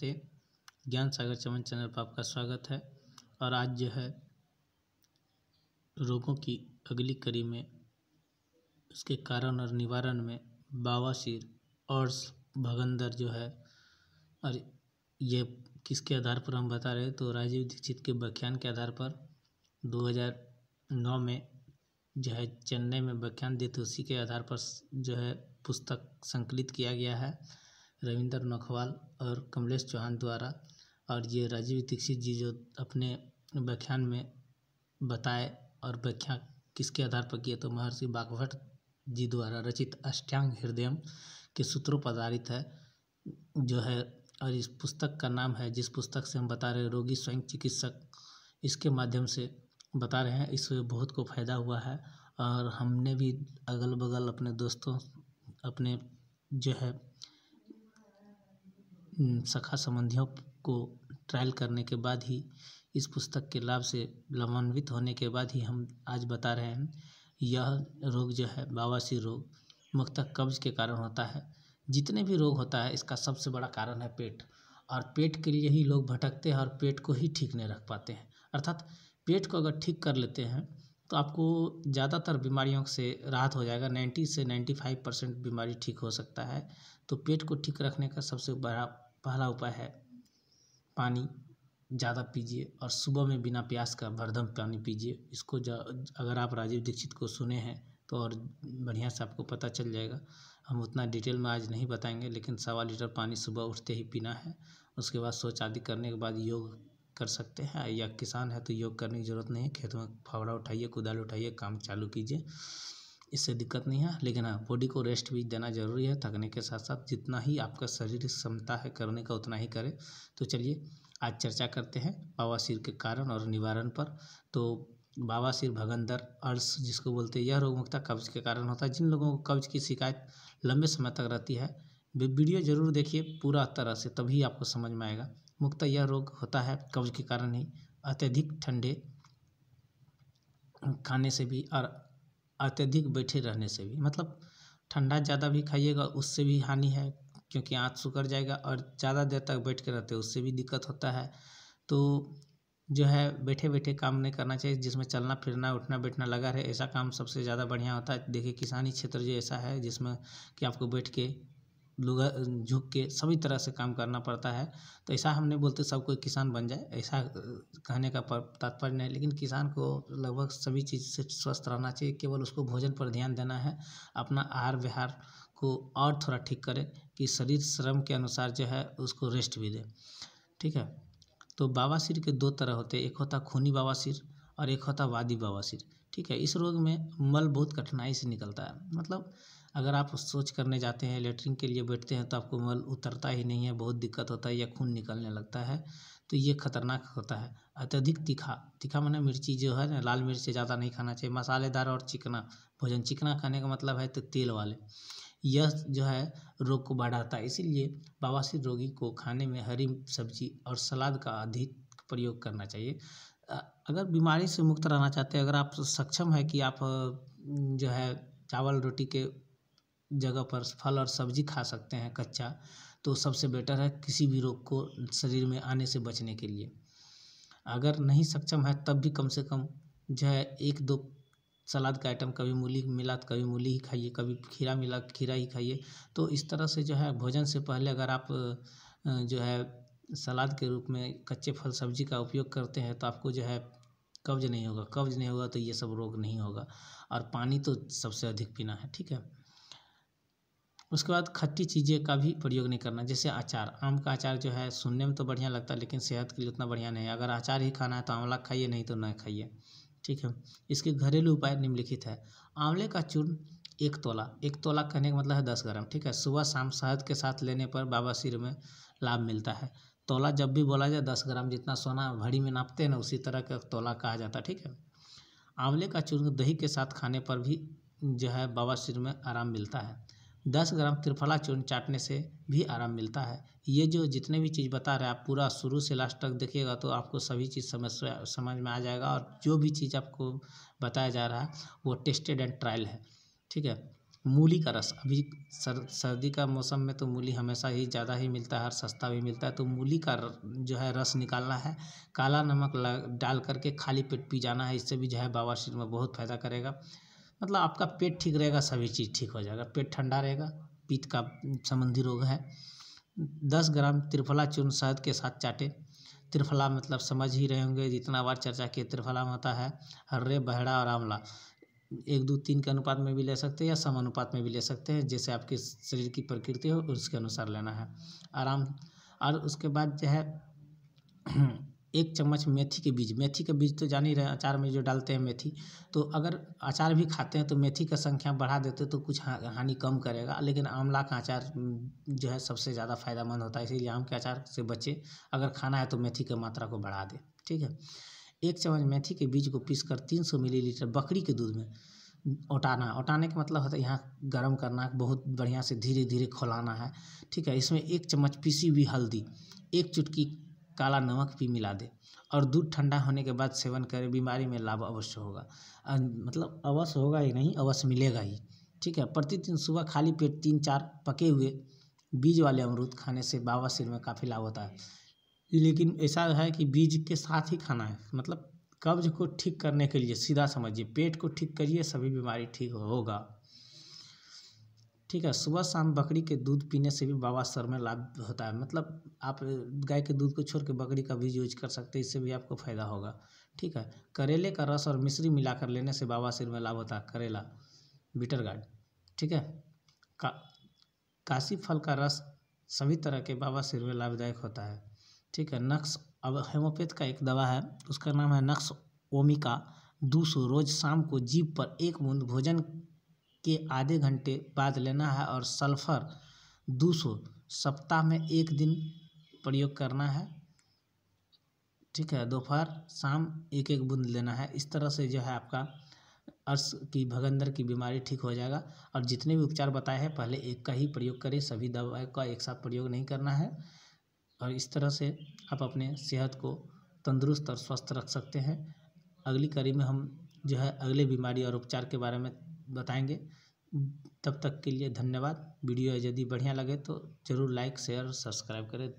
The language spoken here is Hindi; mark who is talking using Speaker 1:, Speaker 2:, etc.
Speaker 1: नमस्ते। ज्ञान सागर चमन चैनल पर आपका स्वागत है। और आज जो है रोगों की अगली कड़ी में उसके कारण और निवारण में बवासीर और भगंदर जो है, और ये किसके आधार पर हम बता रहे हैं तो राजीव दीक्षित के व्याख्यान के आधार पर 2009 में जो है चेन्नई में व्याख्यान दिए थे, उसी के आधार पर जो है पुस्तक संकलित किया गया है रविंद्र नखवाल और कमलेश चौहान द्वारा। और ये राजीव दीक्षित जी जो अपने व्याख्यान में बताए और व्याख्या किसके आधार पर किए तो महर्षि वाग्भट जी द्वारा रचित अष्टांग हृदयम के सूत्रों पर आधारित है जो है। और इस पुस्तक का नाम है, जिस पुस्तक से हम बता रहे हैं, रोगी स्वयं चिकित्सक, इसके माध्यम से बता रहे हैं। इससे बहुत को फायदा हुआ है और हमने भी अगल बगल अपने दोस्तों, अपने जो है सखा संबंधियों को ट्रायल करने के बाद ही, इस पुस्तक के लाभ से लाभान्वित होने के बाद ही हम आज बता रहे हैं। यह रोग जो है बवासीर रोग मुख्यतः कब्ज के कारण होता है। जितने भी रोग होता है इसका सबसे बड़ा कारण है पेट, और पेट के लिए ही लोग भटकते हैं और पेट को ही ठीक नहीं रख पाते हैं। अर्थात पेट को अगर ठीक कर लेते हैं तो आपको ज़्यादातर बीमारियों से राहत हो जाएगा। 90 से 95% बीमारी ठीक हो सकता है। तो पेट को ठीक रखने का सबसे बड़ा पहला उपाय है पानी ज़्यादा पीजिए, और सुबह में बिना प्यास का भरदम पानी पीजिए। इसको अगर आप राजीव दीक्षित को सुने हैं तो और बढ़िया से आपको पता चल जाएगा। हम उतना डिटेल में आज नहीं बताएंगे, लेकिन 1.25 लीटर पानी सुबह उठते ही पीना है। उसके बाद शौच आदि करने के बाद योग कर सकते हैं, या किसान है तो योग करने की ज़रूरत नहीं है। खेत में फावड़ा उठाइए, कुदाल उठाइए, काम चालू कीजिए, इससे दिक्कत नहीं है। लेकिन हाँ, बॉडी को रेस्ट भी देना ज़रूरी है। थकने के साथ साथ जितना ही आपका शरीर क्षमता है करने का उतना ही करें। तो चलिए आज चर्चा करते हैं बवासीर के कारण और निवारण पर। तो बवासीर भगंदर अर्श जिसको बोलते हैं, यह रोग मुख्यतः कब्ज के कारण होता है। जिन लोगों को कब्ज की शिकायत लंबे समय तक रहती है, वीडियो ज़रूर देखिए पूरा तरह से, तभी आपको समझ में आएगा। मुख्यतः यह रोग होता है कब्ज के कारण ही। अत्यधिक ठंडे खाने से भी और अत्यधिक बैठे रहने से भी, मतलब ठंडा ज़्यादा भी खाइएगा उससे भी हानि है, क्योंकि आँत सिकुड़ जाएगा। और ज़्यादा देर तक बैठ के रहते हैं उससे भी दिक्कत होता है। तो जो है बैठे बैठे काम नहीं करना चाहिए, जिसमें चलना फिरना उठना बैठना लगा रहे, ऐसा काम सबसे ज़्यादा बढ़िया होता है। देखिए किसानी क्षेत्र जो ऐसा है जिसमें कि आपको बैठ के लुगा झुक के सभी तरह से काम करना पड़ता है। तो ऐसा हम नहीं बोलते सब कोई किसान बन जाए, ऐसा कहने का तात्पर्य नहीं। लेकिन किसान को लगभग सभी चीज़ से स्वस्थ रहना चाहिए, केवल उसको भोजन पर ध्यान देना है। अपना आहार विहार को और थोड़ा ठीक करें कि शरीर श्रम के अनुसार जो है उसको रेस्ट भी दे, ठीक है। तो बवासीर के 2 तरह होते हैं, एक होता खूनी बवासीर और एक होता वादी बवासीर, ठीक है। इस रोग में मल बहुत कठिनाई से निकलता है। मतलब अगर आप शौच करने जाते हैं, लेटरिन के लिए बैठते हैं तो आपको मल उतरता ही नहीं है, बहुत दिक्कत होता है या खून निकलने लगता है। तो ये खतरनाक होता है। अत्यधिक तीखा माने मिर्ची जो है ना, लाल मिर्च ज़्यादा नहीं खाना चाहिए। मसालेदार और चिकना भोजन, चिकना खाने का मतलब है तो तेल वाले, यह जो है रोग को बढ़ाता है। इसीलिए बवासीर रोगी को खाने में हरी सब्जी और सलाद का अधिक प्रयोग करना चाहिए। अगर बीमारी से मुक्त रहना चाहते हैं, अगर आप सक्षम है कि आप जो है चावल रोटी के जगह पर फल और सब्जी खा सकते हैं कच्चा, तो सबसे बेटर है किसी भी रोग को शरीर में आने से बचने के लिए। अगर नहीं सक्षम है तब भी कम से कम जो है 1-2 सलाद का आइटम, कभी मूली मिला तो कभी मूली ही खाइए, कभी खीरा मिला खीरा ही खाइए। तो इस तरह से जो है भोजन से पहले अगर आप जो है सलाद के रूप में कच्चे फल सब्जी का उपयोग करते हैं तो आपको जो है कब्ज नहीं होगा तो ये सब रोग नहीं होगा। और पानी तो सबसे अधिक पीना है, ठीक है। उसके बाद खट्टी चीज़ें का भी प्रयोग नहीं करना, जैसे अचार। आम का अचार जो है सुनने में तो बढ़िया लगता है, लेकिन सेहत के लिए उतना बढ़िया नहीं है। अगर अचार ही खाना है तो आंवला खाइए, नहीं तो न खाइए, ठीक है। इसके घरेलू उपाय निम्नलिखित है। आंवले का चूर्ण 1 तोला, 1 तोला कहने का मतलब है 10 ग्राम, ठीक है। सुबह शाम शहद के साथ लेने पर बवासीर में लाभ मिलता है। तोला जब भी बोला जाए 10 ग्राम, जितना सोना घड़ी में नापते हैं ना उसी तरह का तोला कहा जाता है, ठीक है। आंवले का चूर्ण दही के साथ खाने पर भी जो है बवासीर में आराम मिलता है। 10 ग्राम त्रिफला चूर्ण चाटने से भी आराम मिलता है। ये जो जितने भी चीज़ बता रहे हैं आप पूरा शुरू से लास्ट तक देखिएगा तो आपको सभी चीज़ समझ में आ जाएगा। और जो भी चीज़ आपको बताया जा रहा है वो टेस्टेड एंड ट्रायल है, ठीक है। मूली का रस, अभी सर्दी का मौसम में तो मूली हमेशा ही ज़्यादा ही मिलता है और सस्ता भी मिलता है। तो मूली का जो है रस निकालना है, काला नमक डाल करके खाली पेट पी जाना है। इससे भी जो है बवासीर में बहुत फ़ायदा करेगा। मतलब आपका पेट ठीक रहेगा, सभी चीज़ ठीक हो जाएगा। पेट ठंडा रहेगा, पित्त का संबंधी रोग है। 10 ग्राम त्रिफला चूर्ण शहद के साथ चाटे। त्रिफला मतलब समझ ही रहे होंगे, जितना बार चर्चा किए, त्रिफला में होता है हर्रे, बहेड़ा और आंवला। 1:2:3 के अनुपात में भी ले सकते हैं या समानुपात में भी ले सकते हैं, जैसे आपके शरीर की प्रकृति हो उसके अनुसार लेना है आराम। और उसके बाद जो है 1 चम्मच मेथी के बीज। मेथी के बीज तो जान ही रहे हैं, अचार में जो डालते हैं मेथी। तो अगर अचार भी खाते हैं तो मेथी का संख्या बढ़ा देते तो कुछ हानि कम करेगा, लेकिन आंवला का अचार जो है सबसे ज़्यादा फायदेमंद होता है, इसीलिए आम के अचार से बचे। अगर खाना है तो मेथी की मात्रा को बढ़ा दे, ठीक है। 1 चम्मच मेथी के बीज को पीसकर 300 मिलीलीटर बकरी के दूध में औटाना। औटाने का मतलब होता है यहाँ गर्म करना, बहुत बढ़िया से धीरे धीरे खौलाना है, ठीक है। इसमें 1 चम्मच पीसी हुई हल्दी, 1 चुटकी काला नमक भी मिला दे और दूध ठंडा होने के बाद सेवन करें। बीमारी में लाभ अवश्य होगा, मतलब अवश्य होगा ही नहीं, अवश्य मिलेगा ही, ठीक है। प्रतिदिन सुबह खाली पेट 3-4 पके हुए बीज वाले अमरूद खाने से बवासीर में काफ़ी लाभ होता है। लेकिन ऐसा है कि बीज के साथ ही खाना है, मतलब कब्ज को ठीक करने के लिए। सीधा समझिए, पेट को ठीक करिए, सभी बीमारी ठीक होगा, ठीक है। सुबह शाम बकरी के दूध पीने से भी बवासीर में लाभ होता है। मतलब आप गाय के दूध को छोड़ के बकरी का भी यूज कर सकते हैं, इससे भी आपको फायदा होगा, ठीक है। करेले का रस और मिश्री मिलाकर लेने से बवासीर में लाभ होता है। करेला, बिटर गार्ड, ठीक है। काशी फल का रस सभी तरह के बवासीर में लाभदायक होता है, ठीक है। नक्स, अब हेमोपैथ का एक दवा है, उसका नाम है नक्स ओमिका 200। रोज शाम को जीभ पर 1 बूंद भोजन के आधे घंटे बाद लेना है और सल्फर 200 सप्ताह में 1 दिन प्रयोग करना है, ठीक है। दोपहर शाम 1-1 बूंद लेना है। इस तरह से जो है आपका अर्श की भगंदर की बीमारी ठीक हो जाएगा। और जितने भी उपचार बताए हैं पहले एक का ही प्रयोग करें, सभी दवाई का एक साथ प्रयोग नहीं करना है। और इस तरह से आप अपने सेहत को तंदुरुस्त और स्वस्थ रख सकते हैं। अगली कड़ी में हम जो है अगले बीमारी और उपचार के बारे में बताएंगे। तब तक के लिए धन्यवाद। वीडियो यदि बढ़िया लगे तो ज़रूर लाइक, शेयर और सब्सक्राइब करें।